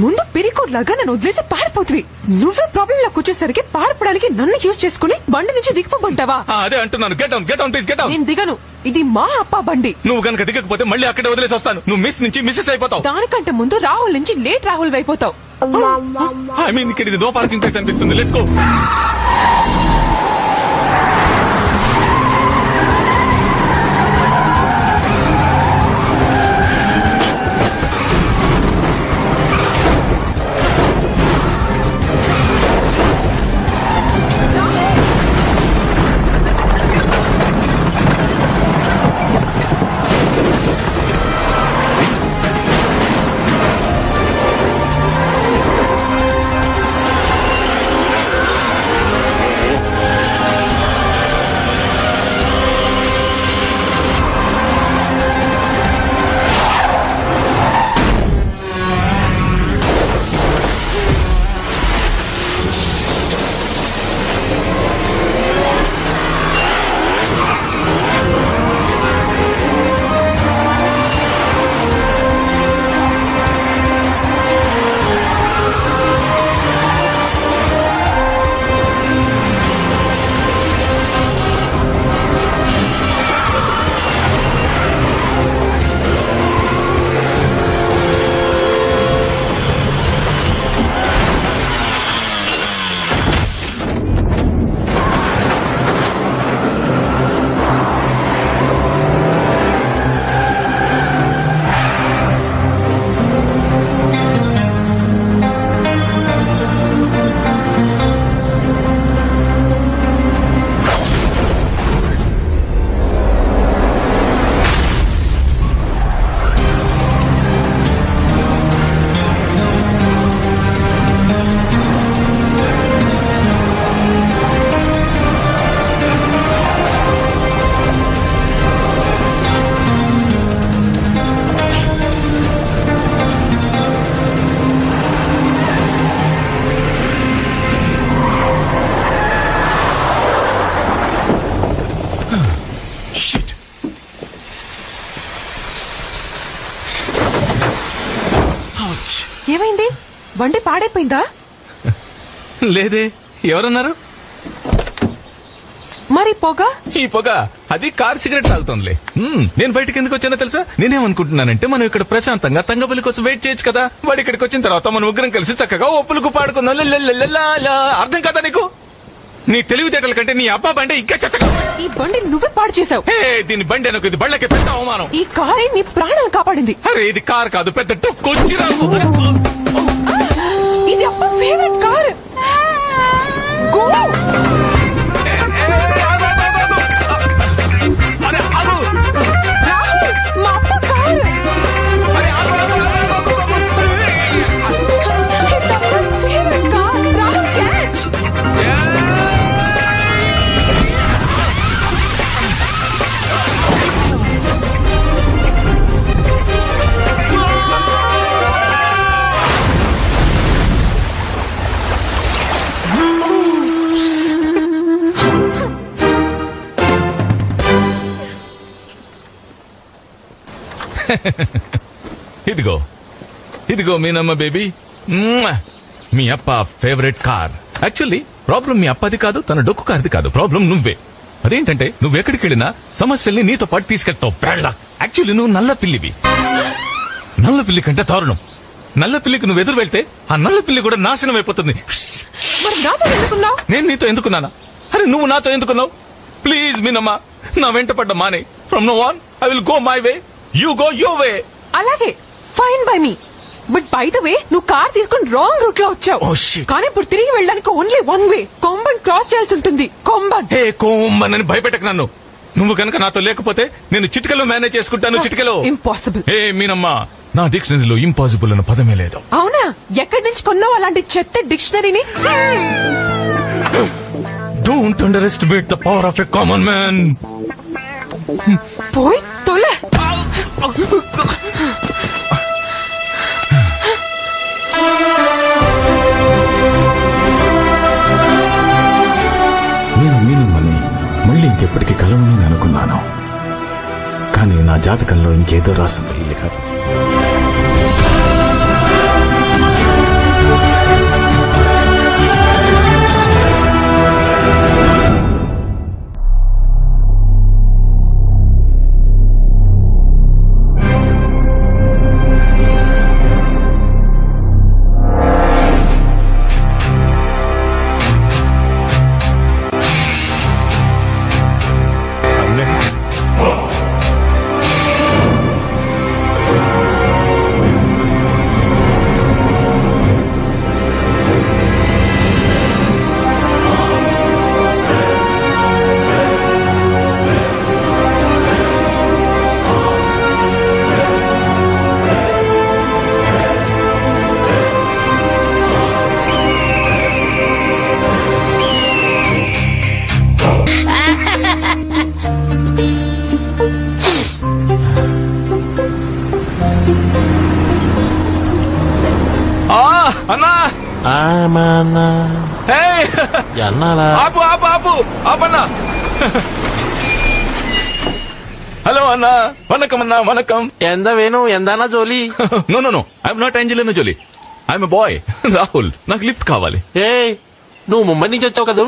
ముందు పిరికోడ్లాగా నన్ను వదిలేసి పారిపోతుంది. నువ్వే ప్రాబ్లం లోకి వచ్చేసరికి పారిపోవడానికి నన్ను యూజ్ చేసుకుని బండి నుంచి దిగిపోమంటావా? అదే అంటున్నాను. Get down please get down. నేను దిగను. ఇది మా అప్ప బండి. నువ్వు కనుక దిగకపోతే మళ్ళీ అక్కడే వదిలేసి వస్తాను. నువ్వు మిస్ నుంచి మిస్సెస్ అయిపోతావు. దానికంటే ముందు రాహుల్ నుంచి లేట్ రాహుల్ అయిపోతావు. ఐ మీన్ ఇక్కడ ఇది నో పార్కింగ్ ప్లేస్ అనిపిస్తుంది. Let's go. ఏమైంది? బండి పాడైపోయిందా? లేదే. ఎవరన్నారు? మరి పొగ? ఈ పొగ అది కార్ సిగరెట్ తాగుతుందిలే. నేను బయటకి ఎందుకు వచ్చానో తెలుసా? నేనేమనుకుంటున్నానంటే మనం ఇక్కడ ప్రశాంతంగా తంగబలి కోసం వెయిట్ చేయొచ్చు కదా. వాడు ఇక్కడికి వచ్చిన తర్వాత మనం ముగ్గురం కలిసి చక్కగా ఒప్పులకు పాడుకుందాం. అర్థం కదా నీకు? నీ తెలివితేటల కంటే నీ అబ్బా బండి ఇంకా చెత్తగా. ఈ బండి నువ్వే పాడు చేసావు. దీని బండి అనుకో, ఇది బళ్ళకి పెద్ద అవమానం. ఈ కారే నీ ప్రాణాలు కాపాడింది. అరే ఇది కార్ కాదు, పెద్ద టొక్కొచ్చి ఇది అప్ప ఫేవరెట్ కార్. గో. మా అప్ప car. Favourite car. Rahul catch. ఇదిగో ఇదిగో మీనమ్మ బేబీ, మీ అప్ప ఫేవరెట్ కార్. యాక్చువల్లీ ప్రాబ్లం మీ అప్పది కాదు, తన డొక్కు కార్ది కాదు, ప్రాబ్లం నువ్వే. అదేంటంటే నువ్వు ఎక్కడికి వెళ్ళినా సమస్యల్ని నీతో పాటు తీసుకెళ్తావు. యాక్చువల్లీ నువ్వు నల్ల పిల్లివి. నల్ల పిల్లి కంటే దారుణం. నల్ల పిల్లికి నువ్వు ఎదురు వెళ్తే ఆ నల్ల పిల్లి కూడా నాశనం అయిపోతుంది. నేను నీతో ఎందుకున్నానా? అరే నువ్వు నాతో ఎందుకున్నావు? ప్లీజ్ మీనమ్మ, నా వెంట పడ్డ మానే. From now on I will go my way, you go your way. అలాగే, fine by me. But by the way, నువ్వు కార్ తీసుకుని రాంగ్ రూట్ లో వచ్చావు. కానీ ఇప్పుడు తిరిగి వెళ్ళడానికి only one way. Komban cross చేయాల్సి ఉంటుంది. కొంబన్. హే కొంబన్ అని భయపెట్టకు నన్ను. నువ్వు కనుక నాతో లేకపోతే నేను చిటికలో మేనేజ్ చేసుకుంటాను. చిటికలో. ఇంపాసిబుల్. హే మీనమ్మా, నా డిక్షనరీలో ఇంపాసిబుల్ అన్న పదమే లేదు. అవునా? ఎక్కడి నుంచి కొన్నావు అలాంటి చెత్త డిక్షనరీని? Don't underestimate the power of a common man. పోయి తొలే. నేను మీనమ్మని మళ్ళీ ఇంకెప్పటికీ కలవని అనుకున్నాను. కానీ నా జాతకంలో ఇంకేదో రాసింది. ఏమన్నా ఏయ్! ఎన్నారా ఆపు ఆపు ఆపు ఆపన్నా. హలో అన్నా, వనకం అన్నా, వనకం. ఎంత వేణు ఎందానా జోలి no no no, I'm not Angelina Jolie, I'm a boy. Rahul, నాకు లిఫ్ట్ కావాలి. ఏ నువ్వు ముంబై నుంచి వచ్చావు కదా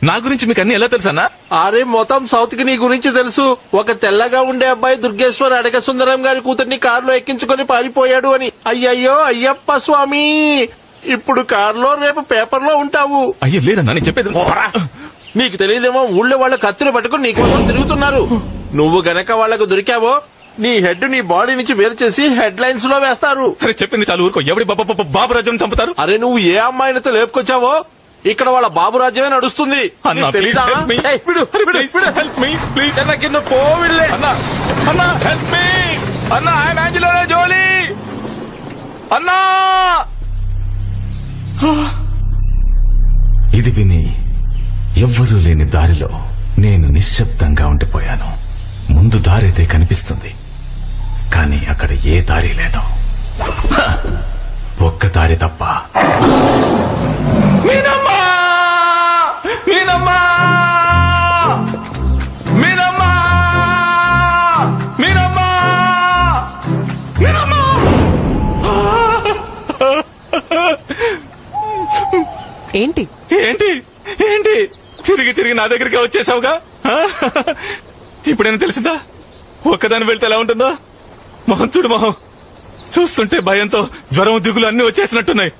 నా గురించి మీకు అన్ని ఎలా తెలుసన్నా? అరే మొత్తం సౌత్ కి నీ గురించి తెలుసు. ఒక తెల్లగా ఉండే అబ్బాయి దుర్గేశ్వర్ అడగ సుందరం గారి కూతుర్ని కారులో ఎక్కించుకొని పారిపోయాడు అని. అయ్యయ్యో అయ్యప్ప స్వామి, ఇప్పుడు కారులో రేపు పేపర్లో ఉంటావు. అయ్యో లేదన్నా, నేను చెప్పేది. పోరా. నీకు తెలియదేమో, ఊళ్ళో వాళ్ళు కత్తులు పట్టుకుని నీ కోసం తిరుగుతున్నారు. నువ్వు గనక వాళ్లకు దొరికావో నీ హెడ్ నీ బాడీ నుంచి వేరు చేసి హెడ్ లైన్స్ లో వేస్తారు. అరే చెప్పింది చాలు, ఊరుకో. ఎవడి బాబు రాజ్యం చంపుతారు? అరే నువ్వు ఏ అమ్మాయినితో లేపుకొచ్చావో ఇక్కడ వాళ్ళ బాబు రాజ్యమే నడుస్తుంది. అన్నా, నీకు తెలీదా? please help me. ఏయ్, విడు, విడు, విడు. Help me, please. వెనక్కిన్ను పో వీళ్ళే. అన్నా, అన్నా, help me. అన్నా, I'm Angelina Jolie. అన్నా! ఇది విని ఎవ్వరూ లేని దారిలో నేను నిశ్శబ్దంగా ఉండిపోయాను. ముందు దారైతే కనిపిస్తుంది, కానీ అక్కడ ఏ దారి లేదు. హ! ఒక్క దారి తప్ప. మీనమ్మా! మీనమ్మా! మీనమ్మా! మీనమ్మా! మీనమ్మా! ఏంటి ఏంటి ఏంటి తిరిగి తిరిగి నా దగ్గరికి వచ్చేసావుగా? ఇప్పుడైనా తెలిసిందా ఒక్కదాని వెళ్తే ఎలా ఉంటుందో? మొహం చూడు, మొహం చూస్తుంటే భయంతో జ్వరం దిగులు అన్ని వచ్చేసినట్టున్నాయి.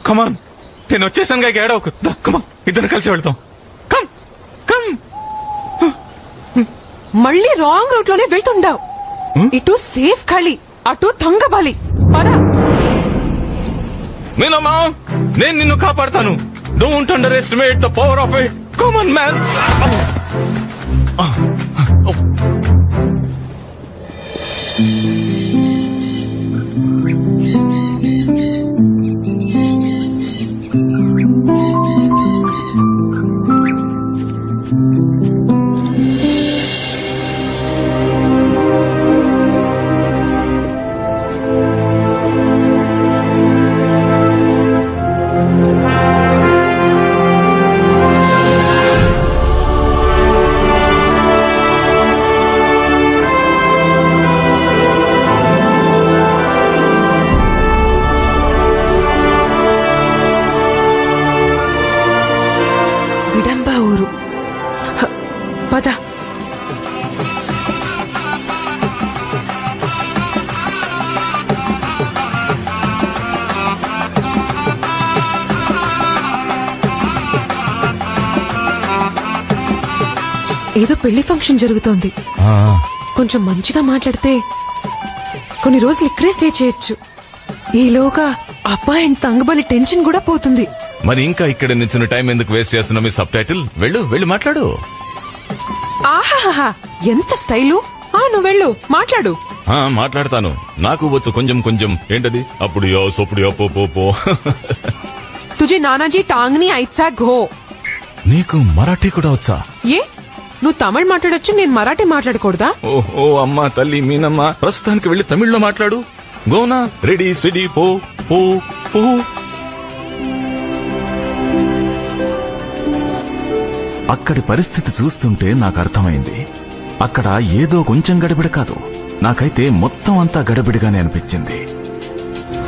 కమాన్, నేను వచ్చేసానుగా, ఏడవకు. కమాన్, ఇద్దరు కలిసి వెళ్తాం. Come come. మళ్ళీ రాంగ్ రూట్ లోనే వెళ్తుండావు. ఇటు సేఫ్ ఖాళీ, అటు తంగబాలి. పదా. మీనమ్మా, నేను నిన్ను కాపాడతాను. Don't underestimate the power of a common man. విడంబా ఊరు. పద. ఏదో పెళ్లి ఫంక్షన్ జరుగుతోంది. కొంచెం మంచిగా మాట్లాడితే కొన్ని రోజులు ఇక్కడే స్టే చేయొచ్చు. ఈలోగా అబ్బాయి అండ్ తంగబలి టెన్షన్ కూడా పోతుంది. మరి ఇంకా ఇక్కడ నిల్చున్న టైం ఎందుకు వేస్ట్ చేస్తున్నావు? మీ సబ్ టైటిల్ వెళ్ళు మాట్లాడు. ఆహాహా, ఎంత స్టైలు. నువ్వు వెళ్ళు మాట్లాడు. మాట్లాడతాను, నాకు వచ్చు కొంచెం కొంచెం. ఏంటది? అప్పుడు యో సొప్పుడు యో పో పో పో. తుజే నానాజీ టాంగ్ని ఐత్సా ఘో. నీకు మరాఠీ కూడా వచ్చా? ఏ, నువ్వు తమిళ్ మాట్లాడొచ్చు, నేను మరాఠీ మాట్లాడకూడదా? ఓ అమ్మా తల్లి మీనమ్మా, ప్రస్తుతానికి వెళ్లి తమిళ్లో మాట్లాడు. గోనా, రెడీ స్టడీ పో పో పో. అక్కడి పరిస్థితి చూస్తుంటే నాకు అర్థమైంది. అక్కడ ఏదో కొంచెం గడిబిడి కాదు, నాకైతే మొత్తం అంతా గడిబిడిగానే అనిపించింది.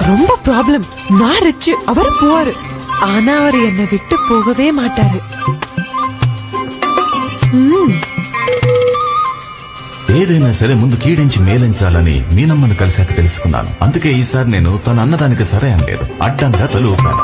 ரொம்ப ப்ராப்ளம். நான் ரிச், அவர் புவர். ஆனா அவர் என்னை விட்டு போகவே மாட்டாரு. ఏదైనా సరే ముందు కీడించి మేలించాలని మీనమ్మను కలిశాక తెలుసుకున్నాను. అందుకే ఈసారి నేను తన అన్నదానికి సరే అనలేదు, అడ్డంగా తల ఊపాను.